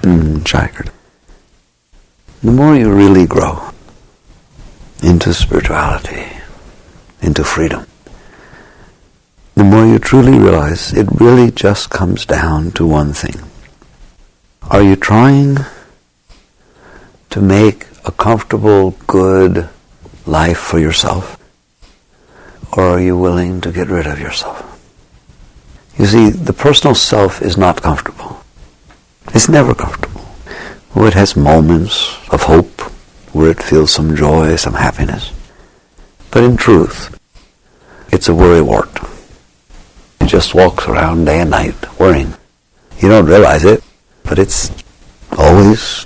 Jagged. The more you really grow into spirituality, into freedom, the more you truly realize it really just comes down to one thing. Are you trying to make a comfortable, good life for yourself? Or are you willing to get rid of yourself? You see, the personal self is not comfortable. It's never comfortable. Oh, it has moments of hope where it feels some joy, some happiness. But in truth, it's a worrywart. It just walks around day and night worrying. You don't realize it, but it's always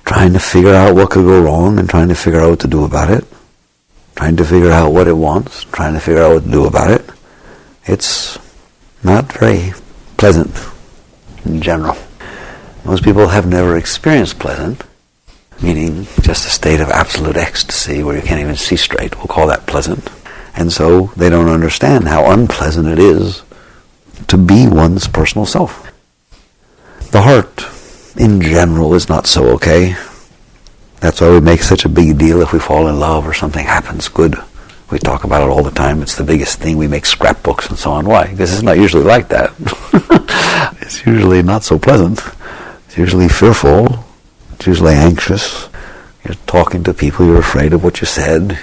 trying to figure out what could go wrong and trying to figure out what to do about it. Trying to figure out what it wants, trying to figure out what to do about it. It's not very pleasant in general. Most people have never experienced pleasant, meaning just a state of absolute ecstasy where you can't even see straight. We'll call that pleasant. And so they don't understand how unpleasant it is to be one's personal self. The heart, in general, is not so okay. That's why we make such a big deal if we fall in love or something happens good. We talk about it all the time. It's the biggest thing. We make scrapbooks and so on. Why? Because it's not usually like that. It's usually not so pleasant. It's usually fearful. It's usually anxious. You're talking to people. You're afraid of what you said.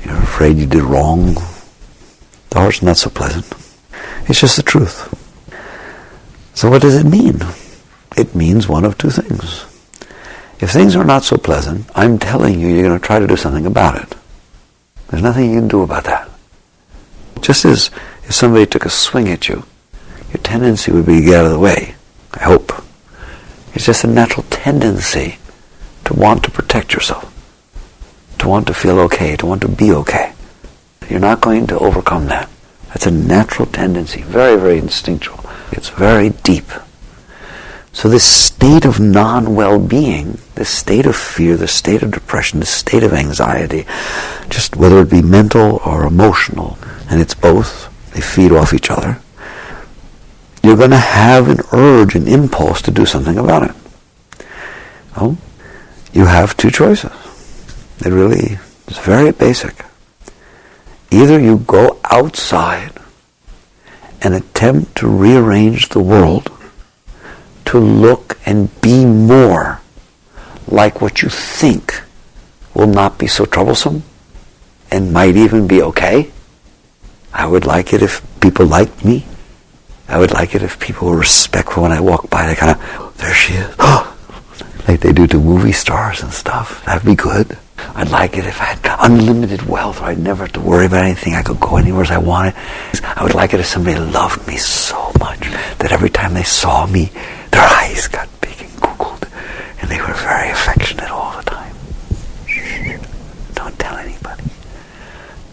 You're afraid you did wrong. The heart's not so pleasant. It's just the truth. So what does it mean? It means one of two things. If things are not so pleasant, I'm telling you, you're going to try to do something about it. There's nothing you can do about that. Just as if somebody took a swing at you, your tendency would be to get out of the way, I hope. It's just a natural tendency to want to protect yourself, to want to feel okay, to want to be okay. You're not going to overcome that. That's a natural tendency, very, very instinctual. It's very deep. So this state of non-well-being, this state of fear, this state of depression, this state of anxiety, just whether it be mental or emotional, and it's both, they feed off each other, you're going to have an urge, an impulse to do something about it. Well, you have two choices. It really is very basic. Either you go outside and attempt to rearrange the world to look and be more like what you think will not be so troublesome and might even be okay. I would like it if people liked me. I would like it if people were respectful when I walk by. They kind of, oh, there she is. Oh, like they do to movie stars and stuff. That'd be good. I'd like it if I had unlimited wealth where I'd never have to worry about anything. I could go anywhere as I wanted. I would like it if somebody loved me so much that every time they saw me, their eyes got big and googled, and they were very affectionate all the time. Shh, don't tell anybody.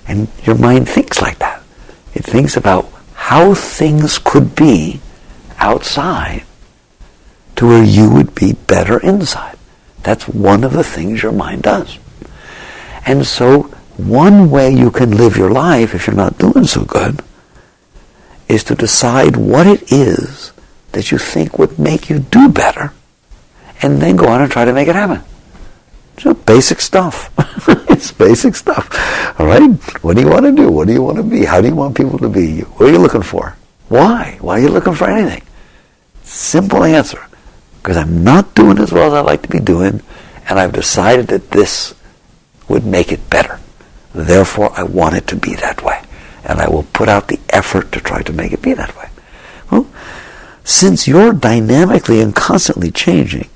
And your mind thinks like that. It thinks about how things could be outside to where you would be better inside. That's one of the things your mind does. And so one way you can live your life if you're not doing so good is to decide what it is that you think would make you do better and then go on and try to make it happen. It's basic stuff. It's basic stuff. All right? What do you want to do? What do you want to be? How do you want people to be? What are you looking for? Why? Why are you looking for anything? Simple answer. Because I'm not doing as well as I'd like to be doing, and I've decided that this would make it better. Therefore, I want it to be that way. And I will put out the effort to try to make it be that way. Well, since you're dynamically and constantly changing,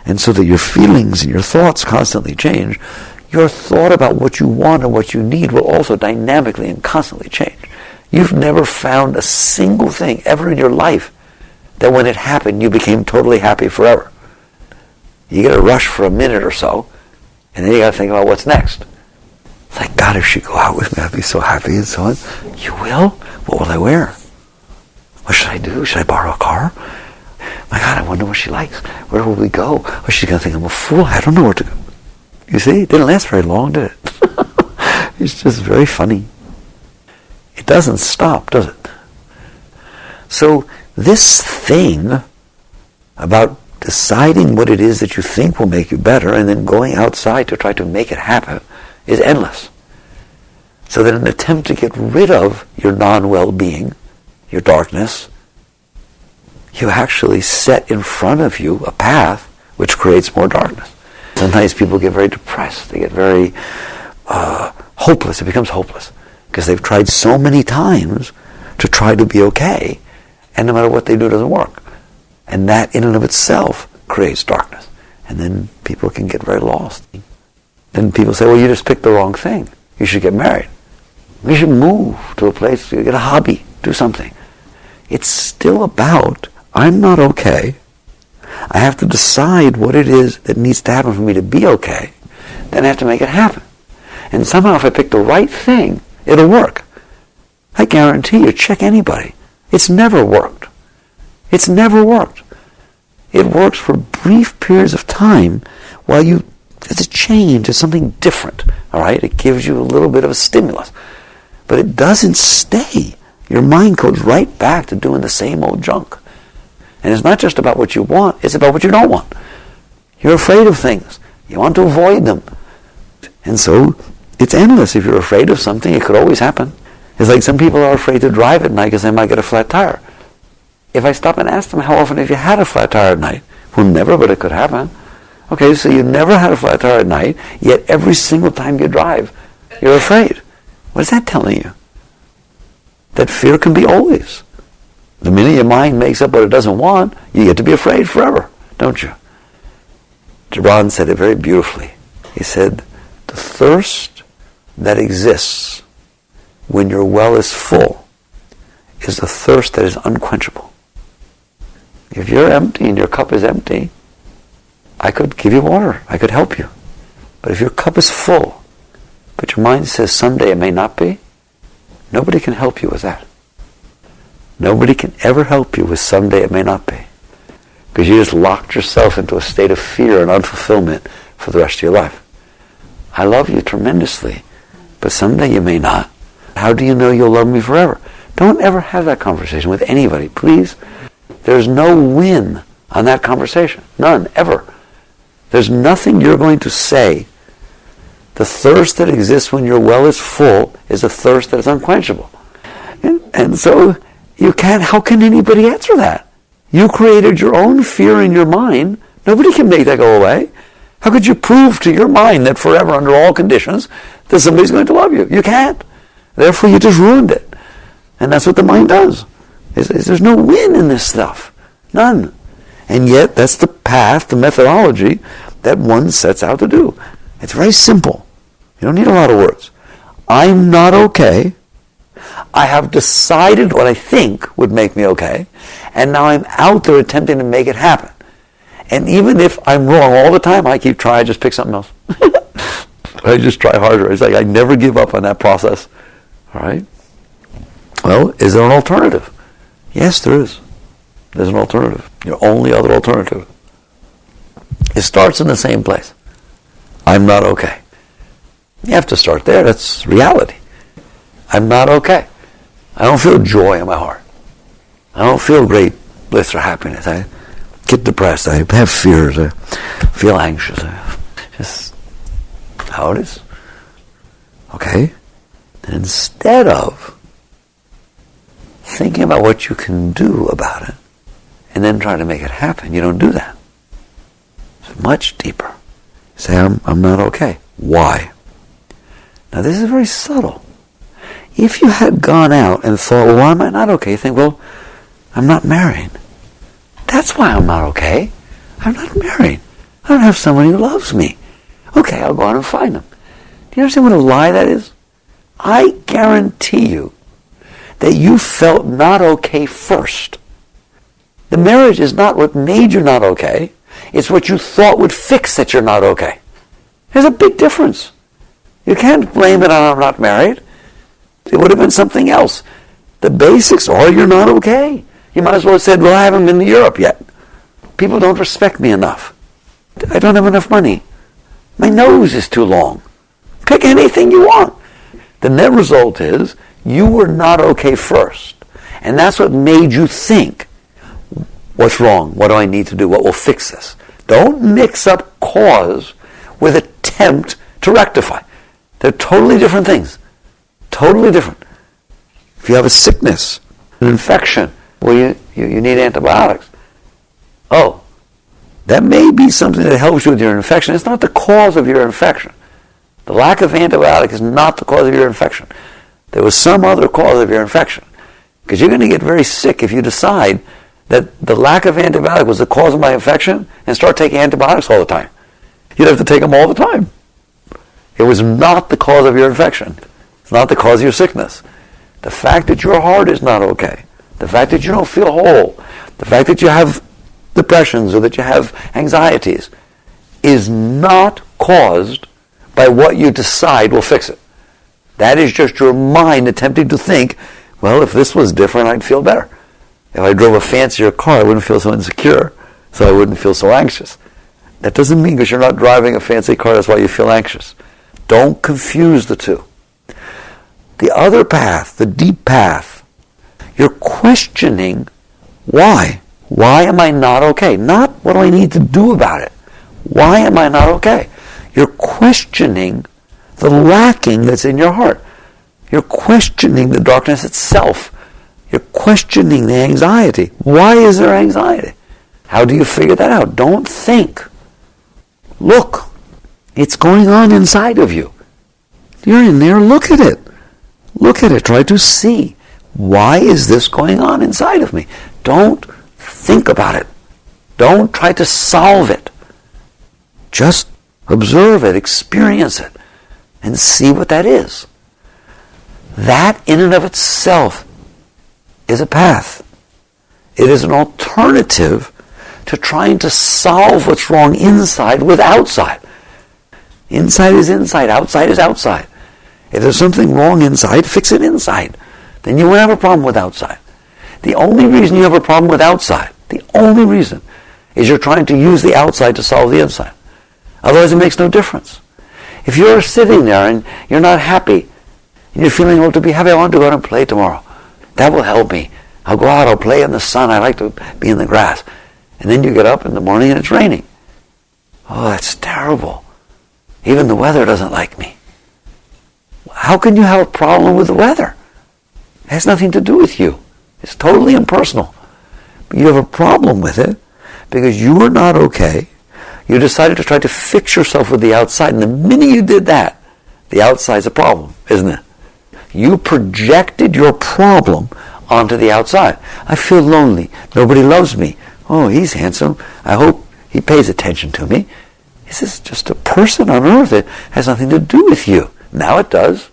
and so that your feelings and your thoughts constantly change, your thought about what you want and what you need will also dynamically and constantly change. You've never found a single thing ever in your life that when it happened, you became totally happy forever. You get a rush for a minute or so, and then you got to think about what's next. It's like, God, if she go out with me, I'd be so happy and so on. You will? What will I wear? What should I do? Should I borrow a car? My God, I wonder what she likes. Where will we go? Oh, she's going to think I'm a fool. I don't know where to go. You see, it didn't last very long, did it? It's just very funny. It doesn't stop, does it? So this thing about deciding what it is that you think will make you better and then going outside to try to make it happen is endless. So that in an attempt to get rid of your non-well-being, your darkness, you actually set in front of you a path which creates more darkness. Sometimes people get very depressed. They get very hopeless. It becomes hopeless because they've tried so many times to try to be okay, and no matter what they do, it doesn't work. And that in and of itself creates darkness. And then people can get very lost. Then people say, well, you just picked the wrong thing. You should get married. You should move to a place, get a hobby, do something. It's still about, I'm not okay. I have to decide what it is that needs to happen for me to be okay. Then I have to make it happen. And somehow if I pick the right thing, it'll work. I guarantee you, check anybody. It's never worked. It's never worked. It works for brief periods of time while there's a change, there's something different, all right? It gives you a little bit of a stimulus. But it doesn't stay. Your mind goes right back to doing the same old junk. And it's not just about what you want, it's about what you don't want. You're afraid of things. You want to avoid them. And so it's endless. If you're afraid of something, it could always happen. It's like some people are afraid to drive at night because they might get a flat tire. If I stop and ask them, how often have you had a flat tire at night? Well, never, but it could happen. Okay, so you never had a flat tire at night, yet every single time you drive, you're afraid. What is that telling you? That fear can be always. The minute your mind makes up what it doesn't want, you get to be afraid forever, don't you? Gibran said it very beautifully. He said, the thirst that exists when your well is full is the thirst that is unquenchable. If you're empty and your cup is empty, I could give you water. I could help you. But if your cup is full, but your mind says someday it may not be, nobody can help you with that. Nobody can ever help you with someday it may not be. Because you just locked yourself into a state of fear and unfulfillment for the rest of your life. I love you tremendously, but someday you may not. How do you know you'll love me forever? Don't ever have that conversation with anybody, please. There's no win on that conversation. None, ever. There's nothing you're going to say. The thirst that exists when your well is full is a thirst that is unquenchable. And so how can anybody answer that? You created your own fear in your mind. Nobody can make that go away. How could you prove to your mind that forever, under all conditions, that somebody's going to love you? You can't. Therefore, you just ruined it. And that's what the mind does. There's no win in this stuff. None. And yet, that's the path, the methodology that one sets out to do. It's very simple. You don't need a lot of words. I'm not okay. I have decided what I think would make me okay, and now I'm out there attempting to make it happen. And even if I'm wrong all the time, I keep trying, I just pick something else. I just try harder. It's like I never give up on that process. All right? Well, is there an alternative? Yes, there is. There's an alternative. Your only other alternative. It starts in the same place. I'm not okay. You have to start there. That's reality. I'm not okay. I don't feel joy in my heart. I don't feel great bliss or happiness. I get depressed. I have fears. I feel anxious. Just how it is. Okay? And instead of thinking about what you can do about it and then trying to make it happen, you don't do that. It's much deeper. You say, I'm not okay. Why? Now this is very subtle. If you had gone out and thought, well, why am I not okay? You think, well, I'm not married. That's why I'm not okay. I'm not married. I don't have someone who loves me. Okay, I'll go out and find them. Do you understand what a lie that is? I guarantee you that you felt not okay first. The marriage is not what made you not okay. It's what you thought would fix that you're not okay. There's a big difference. You can't blame it on I'm not married. It would have been something else. The basics are you're not okay. You might as well have said, well, I haven't been to Europe yet. People don't respect me enough. I don't have enough money. My nose is too long. Pick anything you want. The net result is you were not okay first. And that's what made you think What's wrong? What do I need to do? What will fix this? Don't mix up cause with attempt to rectify. They're totally different things. Totally different. If you have a sickness, an infection, where you need antibiotics, that may be something that helps you with your infection. It's not the cause of your infection. The lack of antibiotic is not the cause of your infection. There was some other cause of your infection. Because you're going to get very sick if you decide that the lack of antibiotic was the cause of my infection and start taking antibiotics all the time. You'd have to take them all the time. It was not the cause of your infection. It's not the cause of your sickness. The fact that your heart is not okay, the fact that you don't feel whole, the fact that you have depressions or that you have anxieties is not caused by what you decide will fix it. That is just your mind attempting to think, well, if this was different, I'd feel better. If I drove a fancier car, I wouldn't feel so insecure, so I wouldn't feel so anxious. That doesn't mean because you're not driving a fancy car, that's why you feel anxious. Don't confuse the two. The other path, the deep path, you're questioning why. Why am I not okay? Not what do I need to do about it. Why am I not okay? You're questioning the lacking that's in your heart. You're questioning the darkness itself. You're questioning the anxiety. Why is there anxiety? How do you figure that out? Don't think. Look. It's going on inside of you. You're in there. Look at it. Look at it. Try to see. Why is this going on inside of me? Don't think about it. Don't try to solve it. Just observe it, experience it, and see what that is. That in and of itself is a path. It is an alternative to trying to solve what's wrong inside with outside. Inside is inside, outside is outside. If there's something wrong inside, fix it inside. Then you won't have a problem with outside. The only reason you have a problem with outside, the only reason, is you're trying to use the outside to solve the inside. Otherwise it makes no difference. If you're sitting there and you're not happy, and you're feeling, to be happy, I want to go out and play tomorrow. That will help me. I'll go out, I'll play in the sun, I like to be in the grass. And then you get up in the morning and it's raining. Oh, that's terrible. Even the weather doesn't like me. How can you have a problem with the weather? It has nothing to do with you. It's totally impersonal. But you have a problem with it because you are not okay. You decided to try to fix yourself with the outside. And the minute you did that, the outside's a problem, isn't it? You projected your problem onto the outside. I feel lonely. Nobody loves me. Oh, he's handsome. I hope he pays attention to me. This is just a person on earth. It has nothing to do with you. Now it does.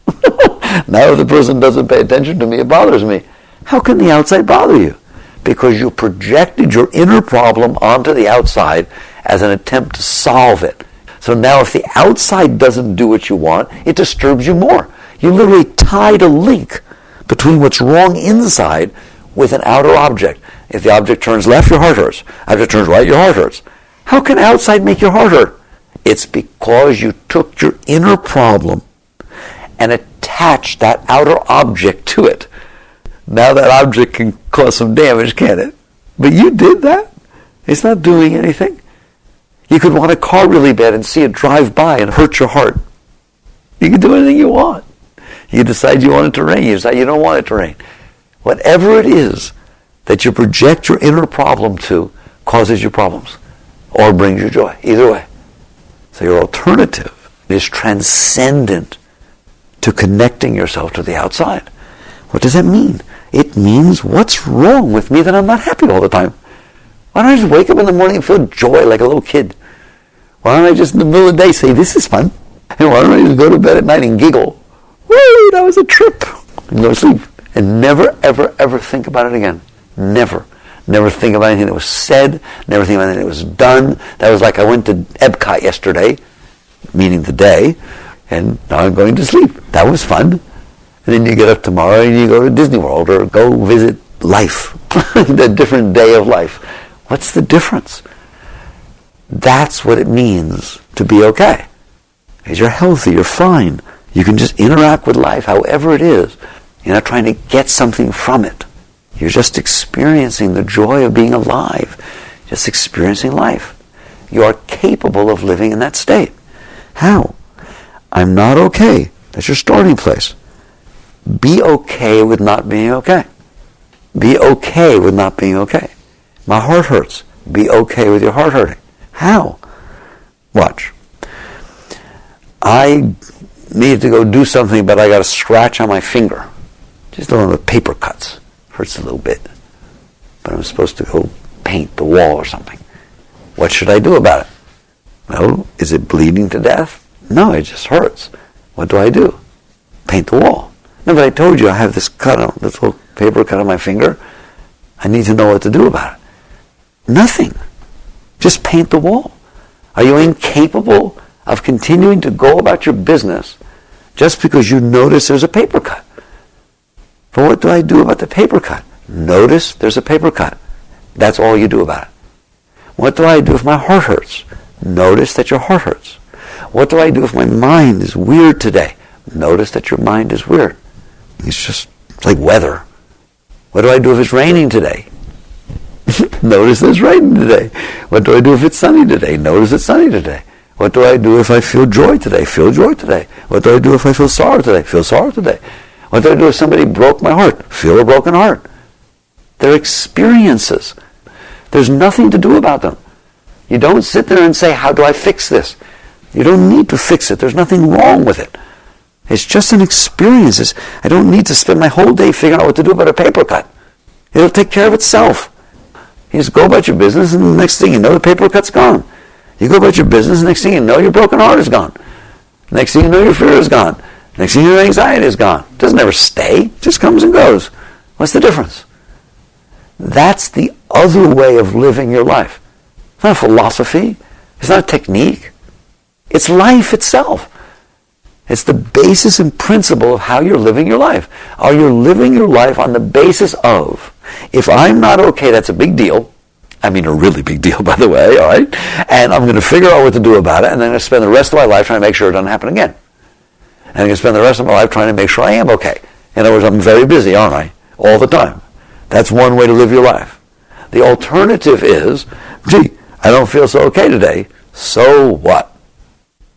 Now if the person doesn't pay attention to me, it bothers me. How can the outside bother you? Because you projected your inner problem onto the outside as an attempt to solve it. So now if the outside doesn't do what you want, it disturbs you more. You literally tied a link between what's wrong inside with an outer object. If the object turns left, your heart hurts. If it turns right, your heart hurts. How can outside make your heart hurt? It's because you took your inner problem and attached that outer object to it. Now that object can cause some damage, can't it? But you did that. It's not doing anything. You could want a car really bad and see it drive by and hurt your heart. You can do anything you want. You decide you want it to rain. You decide you don't want it to rain. Whatever it is that you project your inner problem to causes you problems or brings you joy. Either way. So your alternative is transcendent to connecting yourself to the outside. What does that mean? It means, what's wrong with me that I'm not happy all the time? Why don't I just wake up in the morning and feel joy like a little kid? Why don't I just in the middle of the day say, this is fun? And why don't I just go to bed at night and giggle? Woo, that was a trip. And go to sleep. And never, ever, ever think about it again. Never. Never think about anything that was said. Never think about anything that was done. That was like I went to Epcot yesterday, meaning the day, and now I'm going to sleep. That was fun. And then you get up tomorrow and you go to Disney World or go visit life, the different day of life. What's the difference? That's what it means to be okay. Because you're healthy, you're fine. You can just interact with life however it is. You're not trying to get something from it. You're just experiencing the joy of being alive, just experiencing life. You are capable of living in that state. How? I'm not okay. That's your starting place. Be okay with not being okay. Be okay with not being okay. My heart hurts. Be okay with your heart hurting. How? Watch. I need to go do something, but I got a scratch on my finger. Just one of the paper cuts. Hurts a little bit. But I'm supposed to go paint the wall or something. What should I do about it? Well, is it bleeding to death? No, it just hurts. What do? Paint the wall. No, but I told you I have this little paper cut on my finger. I need to know what to do about it. Nothing. Just paint the wall. Are you incapable of continuing to go about your business just because you notice there's a paper cut? But what do I do about the paper cut? Notice there's a paper cut. That's all you do about it. What do I do if my heart hurts? Notice that your heart hurts. What do I do if my mind is weird today? Notice that your mind is weird. It's like weather. What do I do if it's raining today? Notice it's raining today. What do I do if it's sunny today? Notice it's sunny today. What do I do if I feel joy today? Feel joy today. What do I do if I feel sorrow today? Feel sorrow today. What do I do if somebody broke my heart? Feel a broken heart. They're experiences. There's nothing to do about them. You don't sit there and say, how do I fix this? You don't need to fix it. There's nothing wrong with it. It's just an experience. I don't need to spend my whole day figuring out what to do about a paper cut. It'll take care of itself. You just go about your business, and the next thing you know, the paper cut's gone. You go about your business, and the next thing you know, your broken heart is gone. Next thing you know, your fear is gone. Next thing you know, your anxiety is gone. It doesn't ever stay. It just comes and goes. What's the difference? That's the other way of living your life. It's not a philosophy. It's not a technique. It's life itself. It's the basis and principle of how you're living your life. Are you living your life on the basis of, if I'm not okay, that's a big deal. I mean a really big deal, by the way, all right? And I'm going to figure out what to do about it, and then I'm going to spend the rest of my life trying to make sure it doesn't happen again. And I'm going to spend the rest of my life trying to make sure I am okay. In other words, I'm very busy, aren't I? All the time. That's one way to live your life. The alternative is, gee, I don't feel so okay today. So what?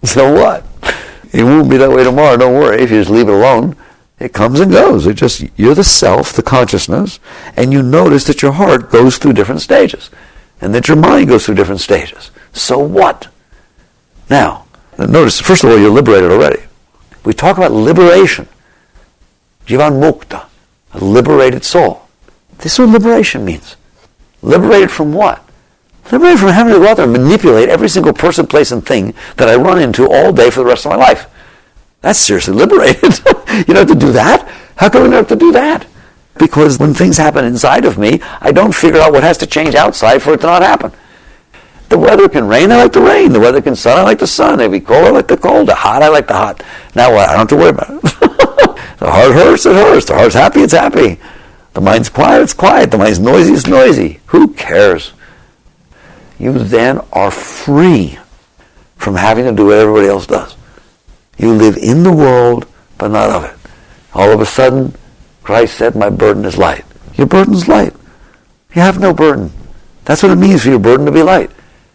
So what? It won't be that way tomorrow. Don't worry. If you just leave it alone, it comes and goes. You're the self, the consciousness, and you notice that your heart goes through different stages, and that your mind goes through different stages. So what? Now, notice, first of all, you're liberated already. We talk about liberation. Jivan Mukta, a liberated soul. This is what liberation means. Liberated from what? Liberated from having to go out there and manipulate every single person, place, and thing that I run into all day for the rest of my life. That's seriously liberated. You don't have to do that. How come we don't have to do that? Because when things happen inside of me, I don't figure out what has to change outside for it to not happen. The weather can rain, I like the rain. The weather can sun, I like the sun. It can be cold, I like the cold. The hot, I like the hot. Now what? I don't have to worry about it. The heart hurts, it hurts. The heart's happy, it's happy. The mind's quiet, it's quiet. The mind's noisy, it's noisy. Who cares? You then are free from having to do what everybody else does. You live in the world, but not of it. All of a sudden, Christ said, my burden is light. Your burden's light. You have no burden. That's what it means for your burden to be light.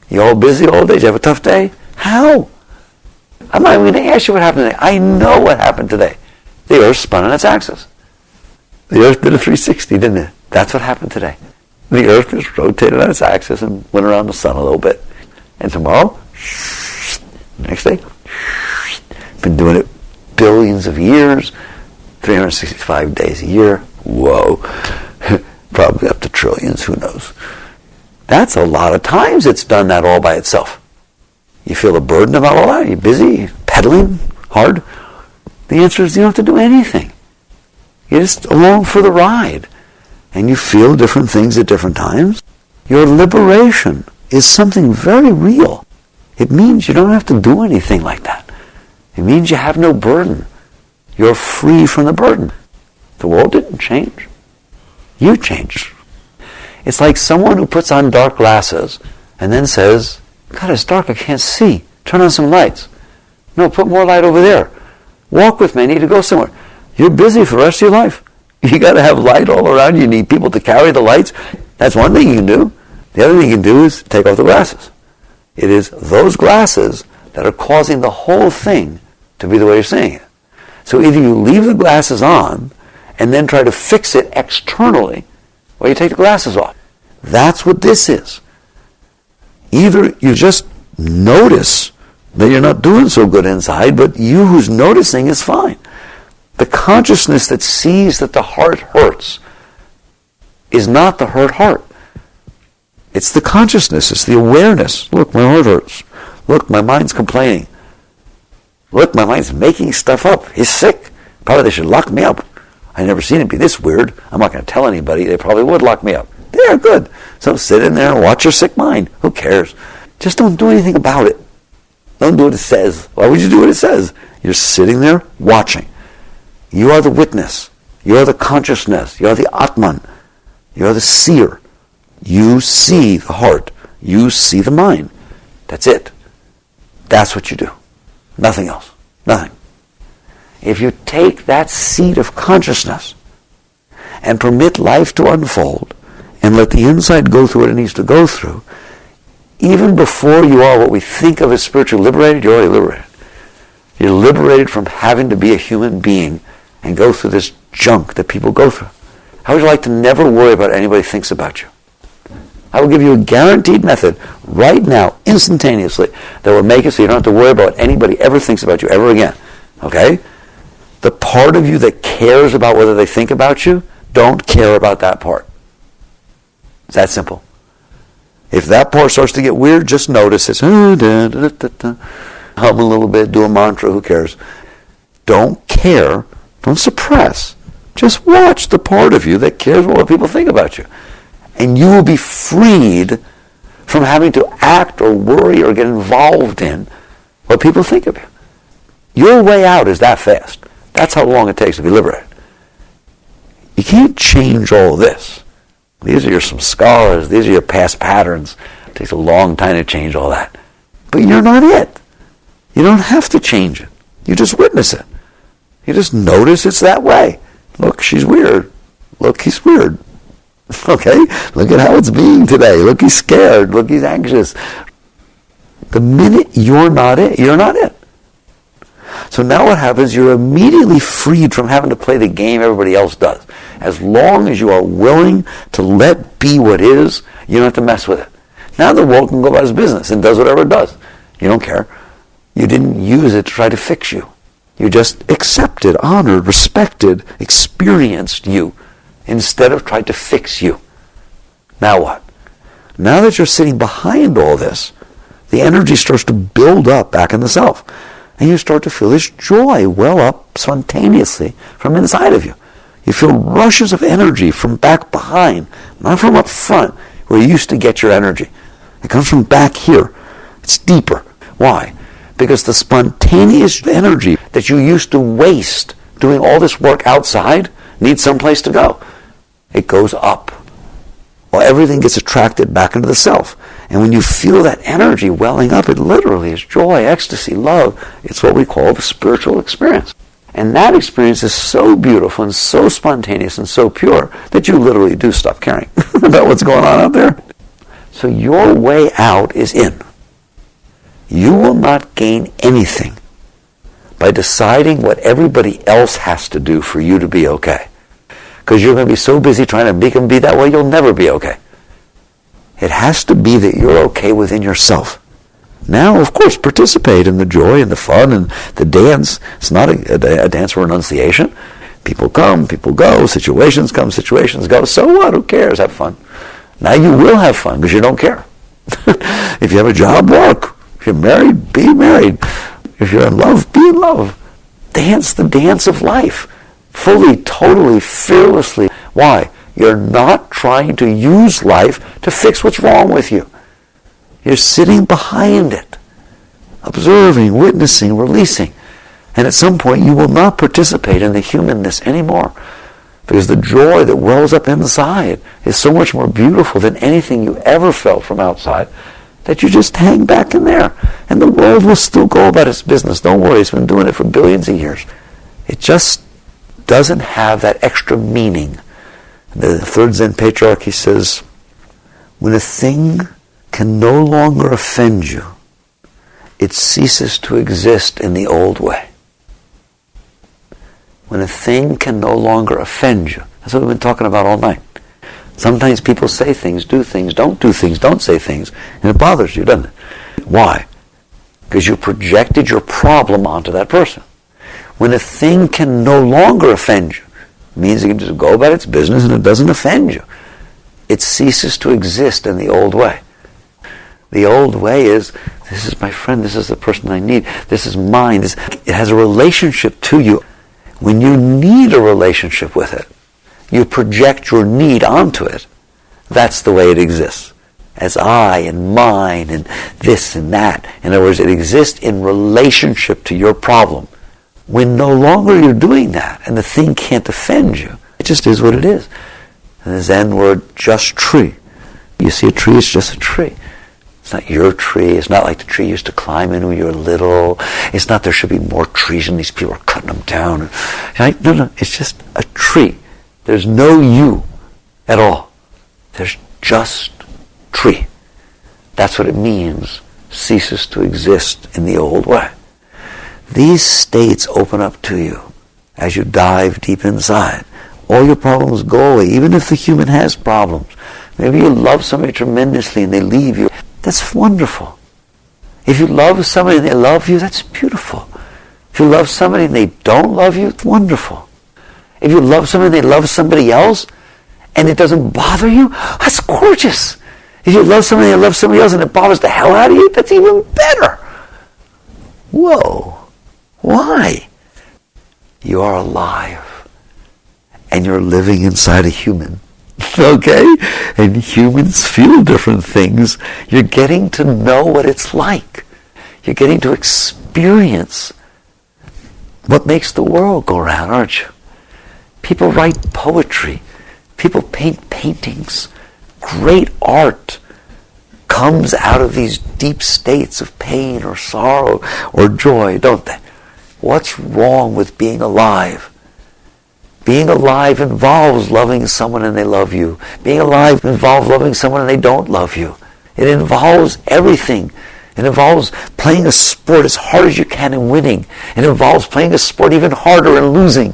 You're all busy all day. Did you have a tough day? How? I'm not even going to ask you what happened today. I know what happened today. The earth spun on its axis. The earth did a 360, didn't it? That's what happened today. The earth just rotated on its axis and went around the sun a little bit. And tomorrow, next day, been doing it billions of years, 365 days a year. Whoa. Probably up to trillions, who knows. That's a lot of times it's done that all by itself. You feel the burden about all that? You're busy, pedaling hard? The answer is you don't have to do anything. You're just along for the ride. And you feel different things at different times. Your liberation is something very real. It means you don't have to do anything like that. It means you have no burden. You're free from the burden. The world didn't change. You changed. It's like someone who puts on dark glasses and then says, God, it's dark, I can't see. Turn on some lights. No, put more light over there. Walk with me, I need to go somewhere. You're busy for the rest of your life. You got to have light all around you. You need people to carry the lights. That's one thing you can do. The other thing you can do is take off the glasses. It is those glasses that are causing the whole thing to be the way you're seeing it. So either you leave the glasses on and then try to fix it externally, or you take the glasses off. That's what this is. Either you just notice that you're not doing so good inside, but you who's noticing is fine. The consciousness that sees that the heart hurts is not the hurt heart. It's the consciousness, it's the awareness. Look, my heart hurts. Look, my mind's complaining. Look, my mind's making stuff up. He's sick. Probably they should lock me up. I've never seen it be this weird. I'm not going to tell anybody. They probably would lock me up. Yeah, good. So sit in there and watch your sick mind. Who cares? Just don't do anything about it. Don't do what it says. Why would you do what it says? You're sitting there watching. You are the witness. You are the consciousness. You are the Atman. You are the seer. You see the heart. You see the mind. That's it. That's what you do. Nothing else. Nothing. If you take that seed of consciousness and permit life to unfold and let the inside go through what it needs to go through, even before you are what we think of as spiritually liberated, you're already liberated. You're liberated from having to be a human being and go through this junk that people go through. How would you like to never worry about what anybody thinks about you? I will give you a guaranteed method right now, instantaneously, that will make it so you don't have to worry about what anybody ever thinks about you ever again. Okay? The part of you that cares about whether they think about you, don't care about that part. It's that simple. If that part starts to get weird, just notice it. Hum a little bit, do a mantra, who cares? Don't care. Don't suppress. Just watch the part of you that cares what people think about you. And you will be freed from having to act or worry or get involved in what people think of you. Your way out is that fast. That's how long it takes to be liberated. You can't change all of this. These are some scars. These are your past patterns. It takes a long time to change all that. But you're not it. You don't have to change it. You just witness it. You just notice it's that way. Look, she's weird. Look, he's weird. Okay? Look at how it's being today. Look, he's scared. Look, he's anxious. The minute you're not it, you're not it. So now what happens, you're immediately freed from having to play the game everybody else does. As long as you are willing to let be what is, you don't have to mess with it. Now the world can go about its business and does whatever it does. You don't care. You didn't use it to try to fix you. You just accepted, honored, respected, experienced you instead of trying to fix you. Now what? Now that you're sitting behind all this, the energy starts to build up back in the self. And you start to feel this joy well up spontaneously from inside of you. You feel rushes of energy from back behind, not from up front, where you used to get your energy. It comes from back here. It's deeper. Why? Because the spontaneous energy that you used to waste doing all this work outside needs someplace to go. It goes up. Well, everything gets attracted back into the self. And when you feel that energy welling up, it literally is joy, ecstasy, love. It's what we call the spiritual experience. And that experience is so beautiful and so spontaneous and so pure that you literally do stop caring about what's going on out there. So your way out is in. You will not gain anything by deciding what everybody else has to do for you to be okay. Because you're going to be so busy trying to make them be that way, you'll never be okay. It has to be that you're okay within yourself. Now, of course, participate in the joy and the fun and the dance. It's not a dance for renunciation. People come, people go, situations come, situations go. So what? Who cares? Have fun. Now you will have fun because you don't care. If you have a job, work. If you're married, be married. If you're in love, be in love. Dance the dance of life. Fully, totally, fearlessly. Why? You're not trying to use life to fix what's wrong with you. You're sitting behind it, observing, witnessing, releasing. And at some point you will not participate in the humanness anymore. Because the joy that wells up inside is so much more beautiful than anything you ever felt from outside that you just hang back in there. And the world will still go about its business. Don't worry, it's been doing it for billions of years. It just doesn't have that extra meaning. The third Zen patriarch, he says, when a thing can no longer offend you, it ceases to exist in the old way. When a thing can no longer offend you. That's what we've been talking about all night. Sometimes people say things, do things, don't say things, and it bothers you, doesn't it? Why? Because you projected your problem onto that person. When a thing can no longer offend you, it means it can just go about its business and it doesn't offend you. It ceases to exist in the old way. The old way is, this is my friend, this is the person I need, this is mine, it has a relationship to you. When you need a relationship with it, you project your need onto it. That's the way it exists. As I and mine and this and that. In other words, it exists in relationship to your problem. When no longer you're doing that and the thing can't offend you, it just is what it is. And the Zen word, just tree. You see a tree, it's just a tree. It's not your tree. It's not like the tree you used to climb in when you were little. It's not there should be more trees and these people are cutting them down. No, it's just a tree. There's no you at all. There's just tree. That's what it means, ceases to exist in the old way. These states open up to you as you dive deep inside. All your problems go away, even if the human has problems. Maybe you love somebody tremendously and they leave you. That's wonderful. If you love somebody and they love you, that's beautiful. If you love somebody and they don't love you, it's wonderful. If you love somebody and they love somebody else and it doesn't bother you, that's gorgeous. If you love somebody and they love somebody else and it bothers the hell out of you, that's even better. Whoa. Why? You are alive and you're living inside a human. Okay? And humans feel different things. You're getting to know what it's like. You're getting to experience what makes the world go round, aren't you? People write poetry. People paint paintings. Great art comes out of these deep states of pain or sorrow or joy, don't they? What's wrong with being alive? Being alive involves loving someone and they love you. Being alive involves loving someone and they don't love you. It involves everything. It involves playing a sport as hard as you can and winning. It involves playing a sport even harder and losing.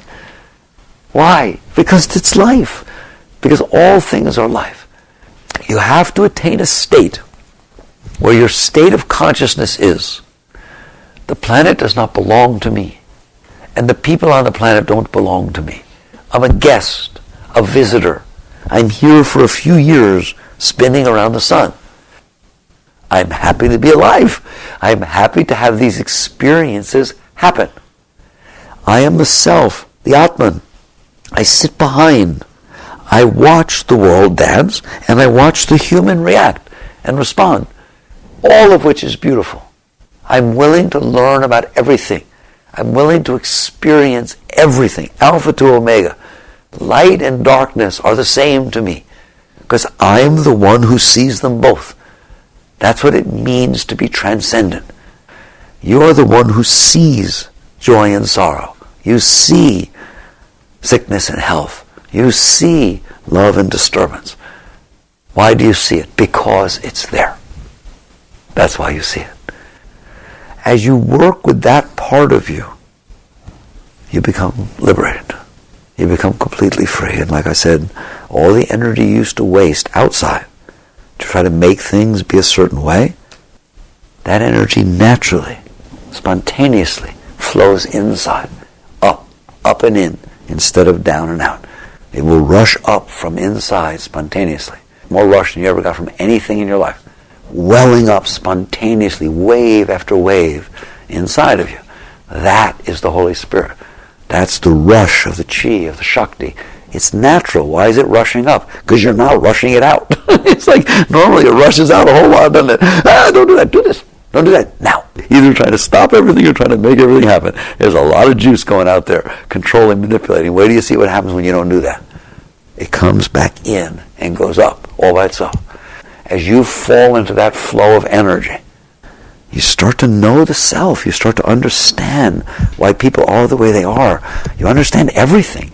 Why? Because it's life. Because all things are life. You have to attain a state where your state of consciousness is, the planet does not belong to me, and the people on the planet don't belong to me. I'm a guest, a visitor. I'm here for a few years spinning around the sun. I'm happy to be alive. I'm happy to have these experiences happen. I am the self, the Atman. I sit behind. I watch the world dance, and I watch the human react and respond, all of which is beautiful. I'm willing to learn about everything. I'm willing to experience everything, alpha to omega. Light and darkness are the same to me, because I'm the one who sees them both. That's what it means to be transcendent. You are the one who sees joy and sorrow. You see sickness and health. You see love and disturbance. Why do you see it? Because it's there. That's why you see it. As you work with that part of you, you become liberated. You become completely free. And like I said, all the energy you used to waste outside to try to make things be a certain way, that energy naturally, spontaneously flows inside, up and in, instead of down and out. It will rush up from inside spontaneously. More rush than you ever got from anything in your life. Welling up spontaneously, wave after wave, inside of you. That is the Holy Spirit. That's the rush of the chi, of the Shakti. It's natural. Why is it rushing up? Because you're not rushing it out. It's like normally it rushes out a whole lot, doesn't it? Don't do that. Do this. Don't do that. Now. Either trying to stop everything or trying to make everything happen. There's a lot of juice going out there, controlling, manipulating. Wait till you see what happens when you don't do that. It comes back in and goes up all by itself. As you fall into that flow of energy, You start to know the self. You start to understand why people are the way they are. You understand everything.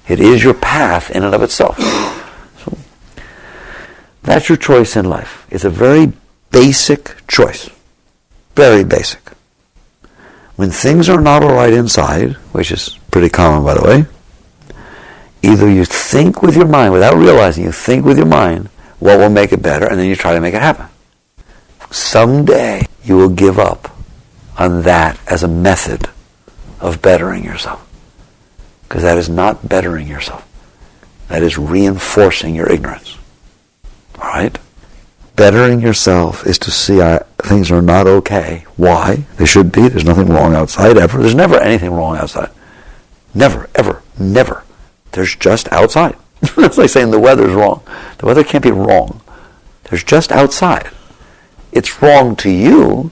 It is your path in and of itself. So that's your choice in life. It's a very basic choice. Very basic. When things are not all right inside, which is pretty common, by the way, either you think with your mind, without realizing, you think with your mind what will make it better, and then you try to make it happen. Someday you will give up on that as a method of bettering yourself. Because that is not bettering yourself. That is reinforcing your ignorance. All right? Bettering yourself is to see things are not okay. Why? They should be. There's nothing wrong outside ever. There's never anything wrong outside. Never, ever, never. There's just outside. It's like saying the weather's wrong. The weather can't be wrong. There's just outside. It's wrong to you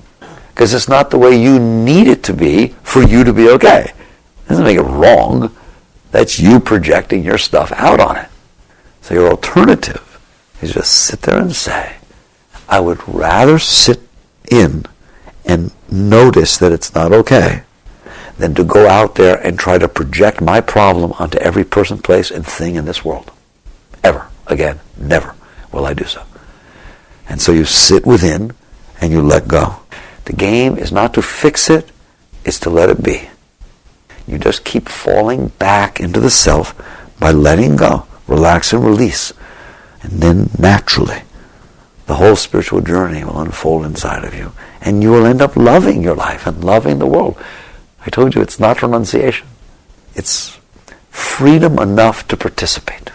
because it's not the way you need it to be for you to be okay. It doesn't make it wrong. That's you projecting your stuff out on it. So your alternative is just sit there and say, I would rather sit in and notice that it's not okay than to go out there and try to project my problem onto every person, place, and thing in this world. Ever. Again, never will I do so. And so you sit within and you let go. The game is not to fix it, it's to let it be. You just keep falling back into the self by letting go, relax and release. And then naturally, the whole spiritual journey will unfold inside of you. And you will end up loving your life and loving the world. I told you it's not renunciation. It's freedom enough to participate.